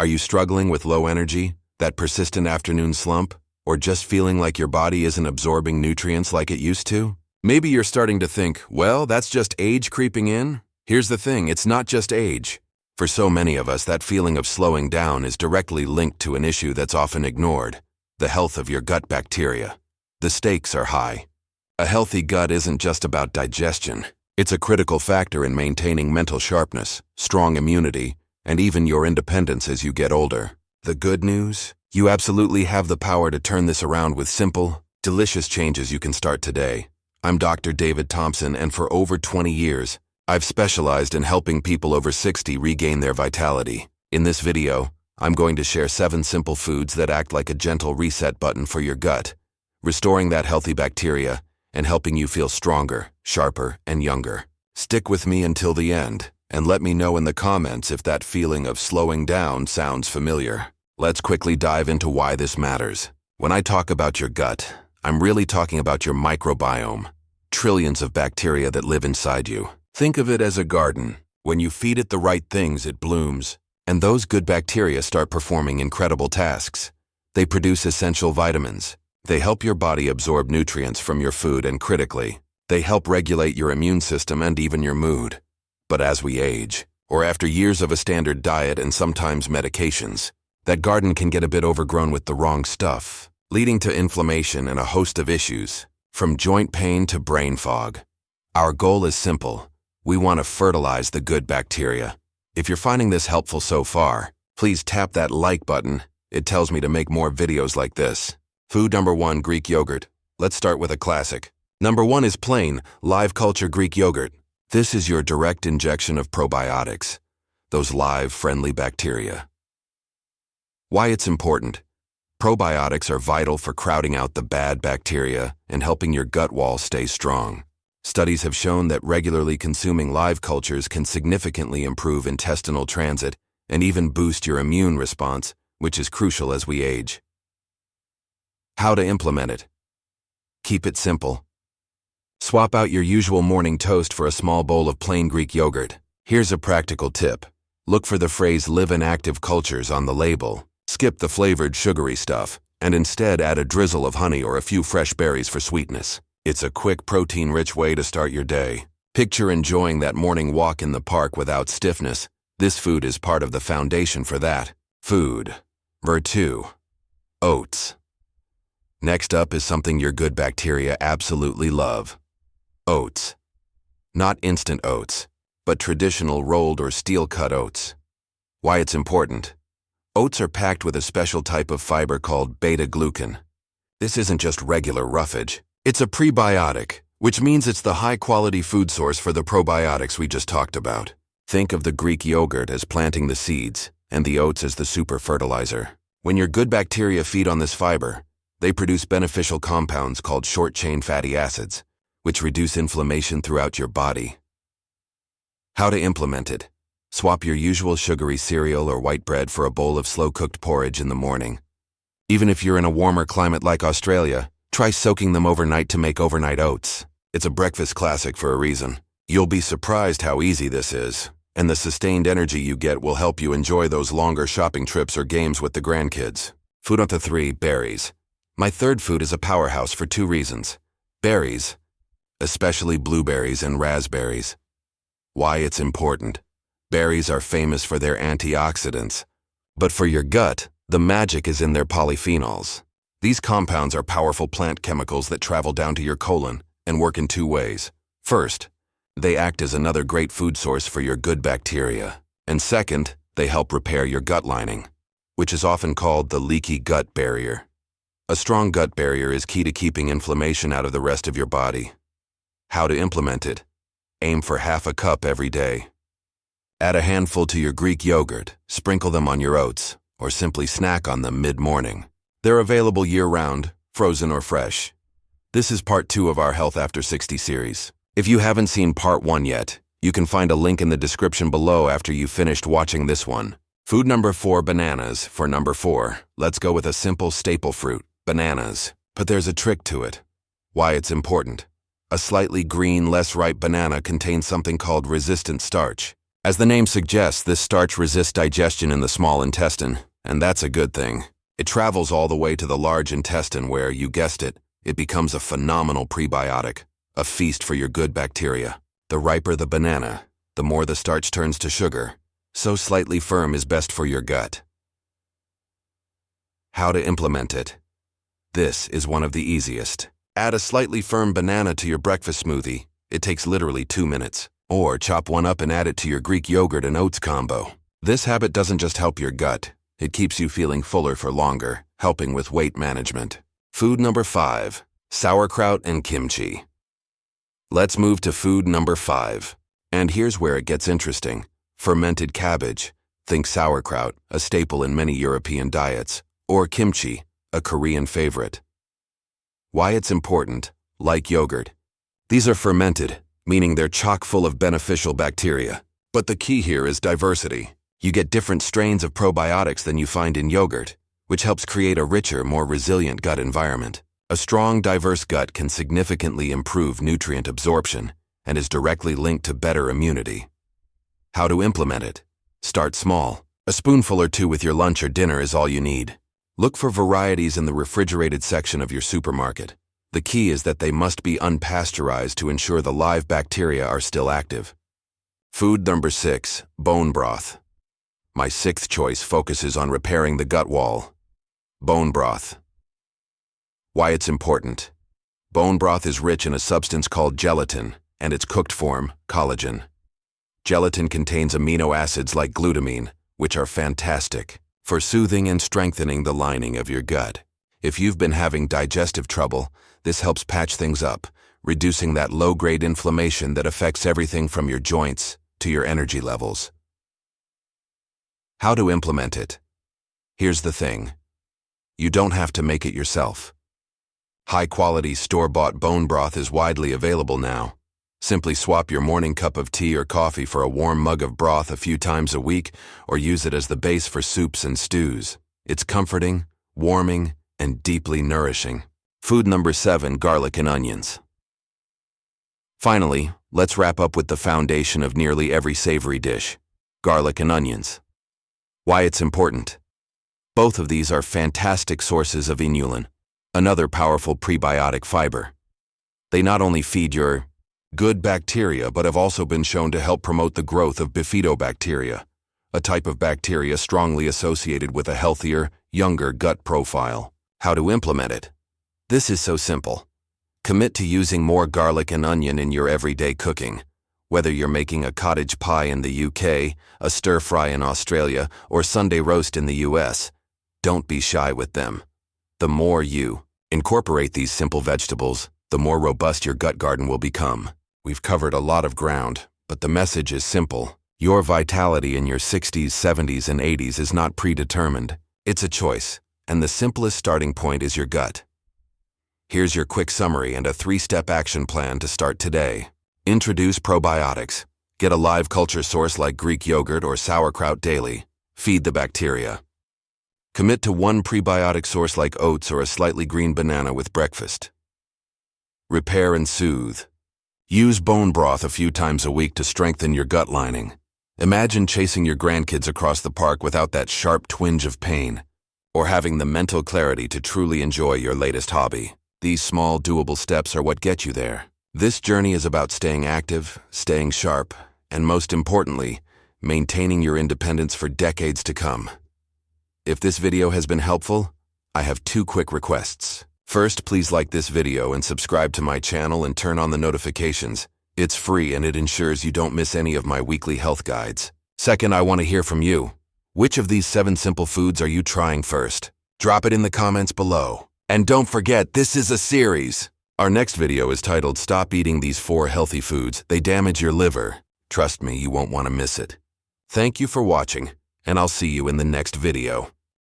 Are you struggling with low energy, that persistent afternoon slump, or just feeling like your body isn't absorbing nutrients like it used to? Maybe you're starting to think, well, that's just age creeping in. Here's the thing, it's not just age. For so many of us, that feeling of slowing down is directly linked to an issue that's often ignored: the health of your gut bacteria. The stakes are high. A healthy gut isn't just about digestion. It's a critical factor in maintaining mental sharpness, strong immunity, and even your independence as you get older. The good news? You absolutely have the power to turn this around with simple, delicious changes you can start today. I'm Dr. David Thompson, and for over 20 years, I've specialized in helping people over 60 regain their vitality. In this video, I'm going to share 7 simple foods that act like a gentle reset button for your gut, restoring that healthy bacteria and helping you feel stronger, sharper, and younger. Stick with me until the end, and let me know in the comments if that feeling of slowing down sounds familiar. Let's quickly dive into why this matters. When I talk about your gut, I'm really talking about your microbiome, trillions of bacteria that live inside you. Think of it as a garden. When you feed it the right things, it blooms, and those good bacteria start performing incredible tasks. They produce essential vitamins. They help your body absorb nutrients from your food, and critically, they help regulate your immune system and even your mood. But as we age, or after years of a standard diet and sometimes medications, that garden can get a bit overgrown with the wrong stuff, leading to inflammation and a host of issues, from joint pain to brain fog. Our goal is simple. We want to fertilize the good bacteria. If you're finding this helpful so far, please tap that like button. It tells me to make more videos like this. Food number 1, Greek yogurt. Let's start with a classic. Number 1 is plain, live culture Greek yogurt. This is your direct injection of probiotics, those live, friendly bacteria. Why it's important. Probiotics are vital for crowding out the bad bacteria and helping your gut wall stay strong. Studies have shown that regularly consuming live cultures can significantly improve intestinal transit and even boost your immune response, which is crucial as we age. How to implement it. Keep it simple. Swap out your usual morning toast for a small bowl of plain Greek yogurt. Here's a practical tip. Look for the phrase "live in active cultures" on the label. Skip the flavored sugary stuff, and instead add a drizzle of honey or a few fresh berries for sweetness. It's a quick, protein-rich way to start your day. Picture enjoying that morning walk in the park without stiffness. This food is part of the foundation for that. Food. Number 2. Oats. Next up is something your good bacteria absolutely love. Oats. Not instant oats, but traditional rolled or steel-cut oats. Why it's important. Oats are packed with a special type of fiber called beta-glucan. This isn't just regular roughage. It's a prebiotic, which means it's the high-quality food source for the probiotics we just talked about. Think of the Greek yogurt as planting the seeds, and the oats as the super fertilizer. When your good bacteria feed on this fiber, they produce beneficial compounds called short-chain fatty acids, which reduce inflammation throughout your body. How to implement it. Swap your usual sugary cereal or white bread for a bowl of slow-cooked porridge in the morning. Even if you're in a warmer climate like Australia, try soaking them overnight to make overnight oats. It's a breakfast classic for a reason. You'll be surprised how easy this is, and the sustained energy you get will help you enjoy those longer shopping trips or games with the grandkids. Food number 3, berries. My third food is a powerhouse for 2 reasons. Berries, especially blueberries and raspberries. Why it's important. Berries are famous for their antioxidants, but for your gut, the magic is in their polyphenols. These compounds are powerful plant chemicals that travel down to your colon and work in 2 ways. First, they act as another great food source for your good bacteria. And second, they help repair your gut lining, which is often called the leaky gut barrier. A strong gut barrier is key to keeping inflammation out of the rest of your body. How to implement it. Aim for half a cup every day. Add a handful to your Greek yogurt, sprinkle them on your oats, or simply snack on them mid-morning. They're available year-round, frozen or fresh. This is part 2 of our Health After 60 series. If you haven't seen part 1 yet, you can find a link in the description below after you've finished watching this one. Food number 4, bananas. For number 4, let's go with a simple staple fruit, bananas. But there's a trick to it. Why it's important. A slightly green, less ripe banana contains something called resistant starch. As the name suggests, this starch resists digestion in the small intestine, and that's a good thing. It travels all the way to the large intestine where, you guessed it, it becomes a phenomenal prebiotic, a feast for your good bacteria. The riper the banana, the more the starch turns to sugar, so slightly firm is best for your gut. How to implement it? This is one of the easiest. Add a slightly firm banana to your breakfast smoothie. It takes literally 2 minutes. Or chop one up and add it to your Greek yogurt and oats combo. This habit doesn't just help your gut, it keeps you feeling fuller for longer, helping with weight management. Food number 5, sauerkraut and kimchi. Let's move to food number 5. And here's where it gets interesting. Fermented cabbage. Think sauerkraut, a staple in many European diets, or kimchi, a Korean favorite. Why it's important, like yogurt. These are fermented, meaning they're chock full of beneficial bacteria. But the key here is diversity. You get different strains of probiotics than you find in yogurt, which helps create a richer, more resilient gut environment. A strong, diverse gut can significantly improve nutrient absorption and is directly linked to better immunity. How to implement it? Start small. A spoonful or 2 with your lunch or dinner is all you need. Look for varieties in the refrigerated section of your supermarket. The key is that they must be unpasteurized to ensure the live bacteria are still active. Food number 6, bone broth. My 6th choice focuses on repairing the gut wall. Bone broth. Why it's important. Bone broth is rich in a substance called gelatin, and its cooked form, collagen. Gelatin contains amino acids like glutamine, which are fantastic for soothing and strengthening the lining of your gut. If you've been having digestive trouble, this helps patch things up, reducing that low-grade inflammation that affects everything from your joints to your energy levels. How to implement it? Here's the thing. You don't have to make it yourself. High-quality store-bought bone broth is widely available now. Simply swap your morning cup of tea or coffee for a warm mug of broth a few times a week, or use it as the base for soups and stews. It's comforting, warming, and deeply nourishing. Food number 7, garlic and onions. Finally, let's wrap up with the foundation of nearly every savory dish, garlic and onions. Why it's important. Both of these are fantastic sources of inulin, another powerful prebiotic fiber. They not only feed your good bacteria, but have also been shown to help promote the growth of bifidobacteria, a type of bacteria strongly associated with a healthier, younger gut profile. How to implement it? This is so simple. Commit to using more garlic and onion in your everyday cooking. Whether you're making a cottage pie in the UK, a stir-fry in Australia, or Sunday roast in the US, don't be shy with them. The more you incorporate these simple vegetables, the more robust your gut garden will become. We've covered a lot of ground, but the message is simple. Your vitality in your 60s, 70s, and 80s is not predetermined. It's a choice, and the simplest starting point is your gut. Here's your quick summary and a 3-step action plan to start today. Introduce probiotics. Get a live culture source like Greek yogurt or sauerkraut daily. Feed the bacteria. Commit to one prebiotic source like oats or a slightly green banana with breakfast. Repair and soothe. Use bone broth a few times a week to strengthen your gut lining. Imagine chasing your grandkids across the park without that sharp twinge of pain, or having the mental clarity to truly enjoy your latest hobby. These small, doable steps are what get you there. This journey is about staying active, staying sharp, and most importantly, maintaining your independence for decades to come. If this video has been helpful, I have 2 quick requests. First, please like this video and subscribe to my channel and turn on the notifications. It's free and it ensures you don't miss any of my weekly health guides. Second, I want to hear from you. Which of these 7 simple foods are you trying first? Drop it in the comments below. And don't forget, this is a series. Our next video is titled Stop Eating These 4 Healthy Foods. They damage your liver. Trust me, you won't want to miss it. Thank you for watching, and I'll see you in the next video.